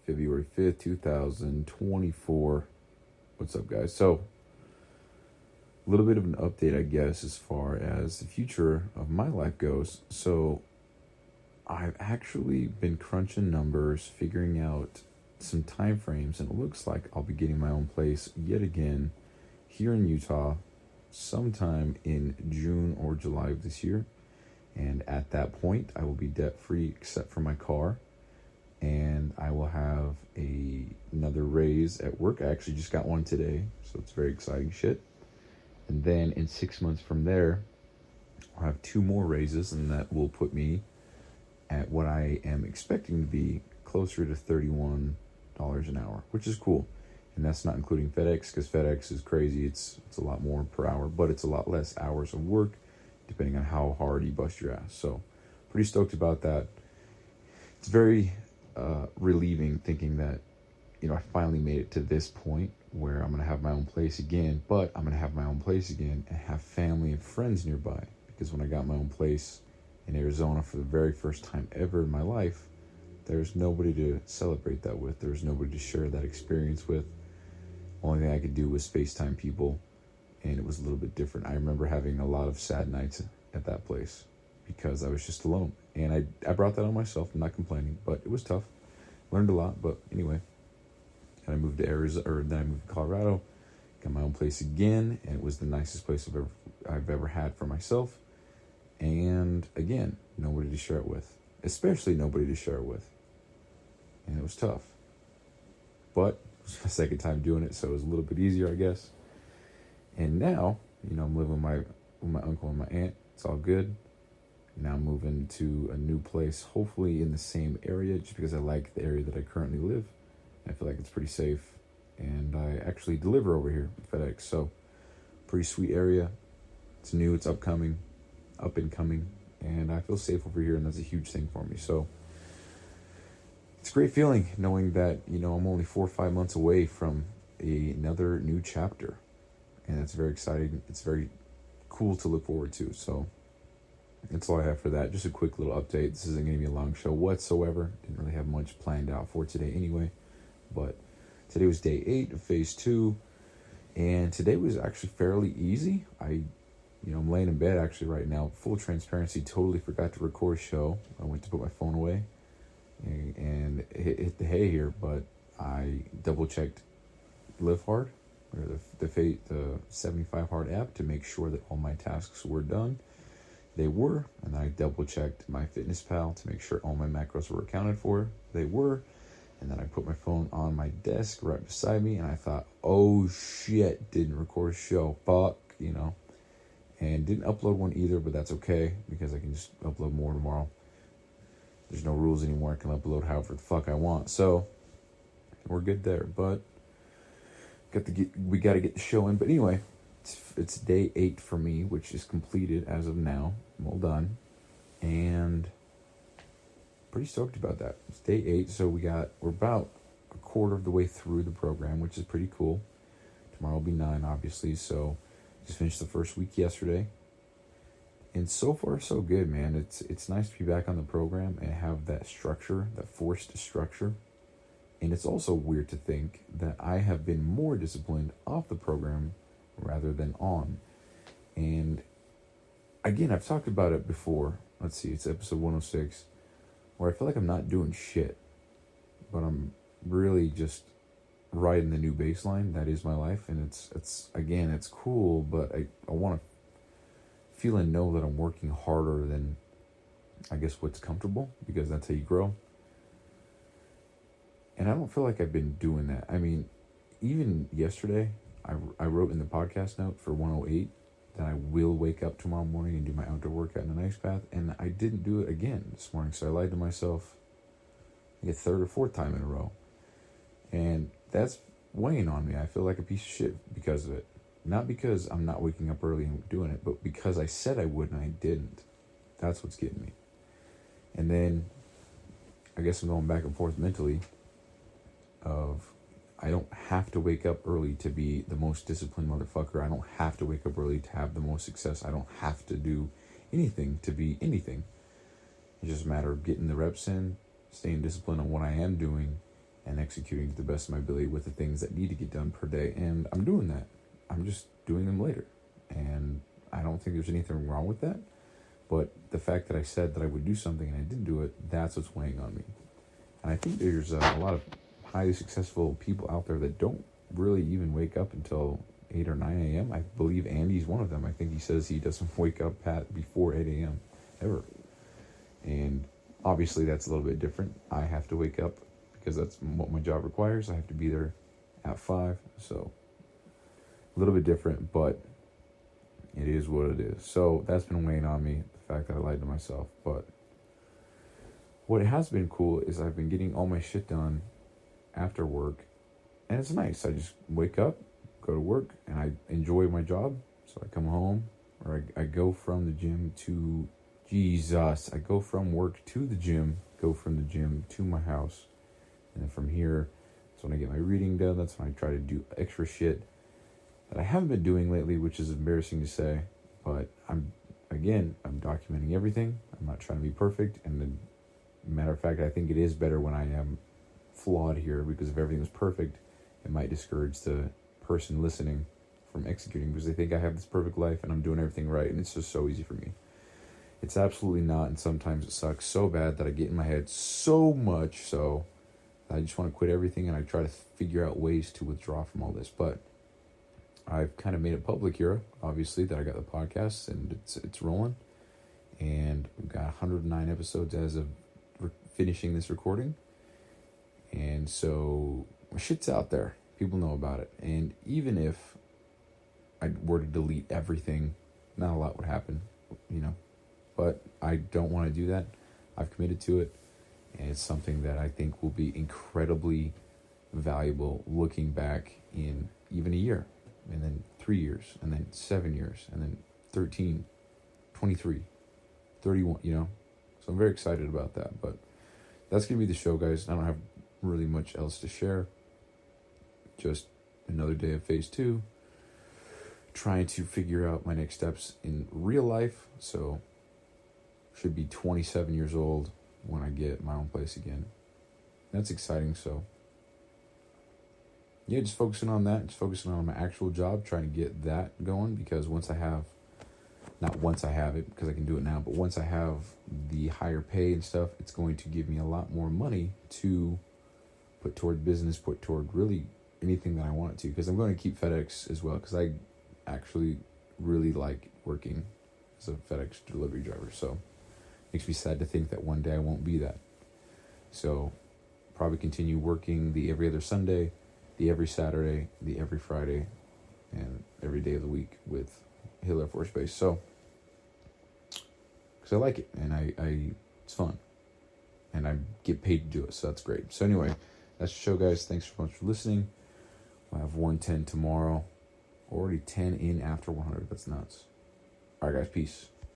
February 5th, 2024. What's up, guys? So, a little bit of an update, I guess, as far as the future of my life goes. So, I've actually been crunching numbers, figuring out some time frames, and it looks like I'll be getting my own place yet again here in Utah sometime in June or July of this year. And at that point, I will be debt-free except for my car. And I will have another raise at work. I actually just got one today, so it's very exciting shit. And then in 6 months from there, I'll have 2 more raises, and that will put me at what I am expecting to be closer to $31 an hour, which is cool. And that's not including FedEx, because FedEx is crazy. It's a lot more per hour, but it's a lot less hours of work, depending on how hard you bust your ass. So pretty stoked about that. It's very relieving thinking that, I finally made it to this point where I'm going to have my own place again, but I'm going to have my own place again and have family and friends nearby. Because when I got my own place in Arizona for the very first time ever in my life, there's nobody to celebrate that with. There's nobody to share that experience with. Only thing I could do was FaceTime people, and it was a little bit different. I remember having a lot of sad nights at that place because I was just alone. And I brought that on myself. I'm not complaining, but it was tough. Learned a lot, but anyway. And I moved to Arizona, or then I moved to Colorado, got my own place again, and it was the nicest place I've ever had for myself. And again, nobody to share it with, especially nobody to share it with. And it was tough, but it was my second time doing it, so it was a little bit easier, I guess. And now, I'm living with my uncle and my aunt. It's all good. Now I'm moving to a new place, hopefully in the same area, just because I like the area that I currently live. I feel like it's pretty safe, and I actually deliver over here with FedEx, so pretty sweet area. It's new, it's up and coming, and I feel safe over here, and that's a huge thing for me. So it's a great feeling knowing that, I'm only 4 or 5 months away from another new chapter, and it's very exciting. It's very cool to look forward to. So that's all I have for that. Just a quick little update. This isn't going to be a long show whatsoever. Didn't really have much planned out for today anyway. But today was day 8 of phase 2. And today was actually fairly easy. I'm laying in bed actually right now. Full transparency, totally forgot to record a show. I went to put my phone away and hit the hay here. But I double-checked Live Hard, or the 75 Hard app, to make sure that all my tasks were done. They were, and I double-checked my Fitness Pal to make sure all my macros were accounted for. They were, and then I put my phone on my desk right beside me, and I thought, oh shit, didn't record a show, fuck, and didn't upload one either, but that's okay, because I can just upload more tomorrow. There's no rules anymore. I can upload however the fuck I want, so we're good there, but we got to get the show in. But anyway, it's day 8 for me, which is completed as of now. I'm all done, and pretty stoked about that. It's day 8, so we're about a quarter of the way through the program, which is pretty cool. Tomorrow will be 9, obviously, so just finished the first week yesterday, and so far so good, man. It's nice to be back on the program and have that structure, that forced structure. And it's also weird to think that I have been more disciplined off the program rather than on. And again, I've talked about it before. Let's see, it's episode 106, where I feel like I'm not doing shit, but I'm really just riding the new baseline. That is my life, and it's cool, but I want to feel and know that I'm working harder than, I guess, what's comfortable, because that's how you grow. And I don't feel like I've been doing that. I mean, even yesterday, I wrote in the podcast note for 108 that I will wake up tomorrow morning and do my outdoor workout in an ice bath, and I didn't do it again this morning, so I lied to myself like a 3rd or 4th time in a row. And that's weighing on me. I feel like a piece of shit because of it. Not because I'm not waking up early and doing it, but because I said I would and I didn't. That's what's getting me. And then I guess I'm going back and forth mentally of, I don't have to wake up early to be the most disciplined motherfucker. I don't have to wake up early to have the most success. I don't have to do anything to be anything. It's just a matter of getting the reps in, staying disciplined on what I am doing, and executing to the best of my ability with the things that need to get done per day. And I'm doing that. I'm just doing them later. And I don't think there's anything wrong with that. But the fact that I said that I would do something and I didn't do it, that's what's weighing on me. And I think there's a lot of highly successful people out there that don't really even wake up until 8 or 9 a.m. I believe Andy's one of them. I think he says he doesn't wake up before 8 a.m. ever. And obviously that's a little bit different. I have to wake up because that's what my job requires. I have to be there at 5. So a little bit different, but it is what it is. So that's been weighing on me, the fact that I lied to myself. But what has been cool is I've been getting all my shit done after work. And it's nice. I just wake up, go to work, and I enjoy my job. So I come home, or I go from the gym to... I go from work to the gym, go from the gym to my house. And then from here, that's when I get my reading done. That's when I try to do extra shit that I haven't been doing lately, which is embarrassing to say. But I'm documenting everything. I'm not trying to be perfect. And then, matter of fact, I think it is better when I am flawed here, because if everything was perfect, it might discourage the person listening from executing, because they think I have this perfect life and I'm doing everything right, and it's just so easy for me. It's absolutely not, and sometimes it sucks so bad that I get in my head so much so I just want to quit everything, and I try to figure out ways to withdraw from all this. But I've kind of made it public here, obviously, that I got the podcast, and it's rolling. And we've got 109 episodes as of finishing this recording. And so my shit's out there. People know about it. And even if I were to delete everything, not a lot would happen, But I don't want to do that. I've committed to it. And it's something that I think will be incredibly valuable looking back in even a year. And then 3 years. And then 7 years. And then 13, 23, 31, So I'm very excited about that. But that's going to be the show, guys. I don't have really much else to share. Just another day of phase 2. Trying to figure out my next steps in real life. So should be 27 years old when I get my own place again. That's exciting. So yeah, just focusing on that. Just focusing on my actual job, trying to get that going, because once I have it, because I can do it now, but once I have the higher pay and stuff, it's going to give me a lot more money to put toward business, put toward really anything that I want it to, because I'm going to keep FedEx as well, because I actually really like working as a FedEx delivery driver. So makes me sad to think that one day I won't be that. So probably continue working the every other Sunday, the every Saturday, the every Friday, and every day of the week with Hill Air Force Base. So, because I like it, and I it's fun, and I get paid to do it, so that's great. So anyway, that's the show, guys. Thanks so much for listening. I'll have 110 tomorrow. Already 10 in after 100. That's nuts. All right, guys. Peace.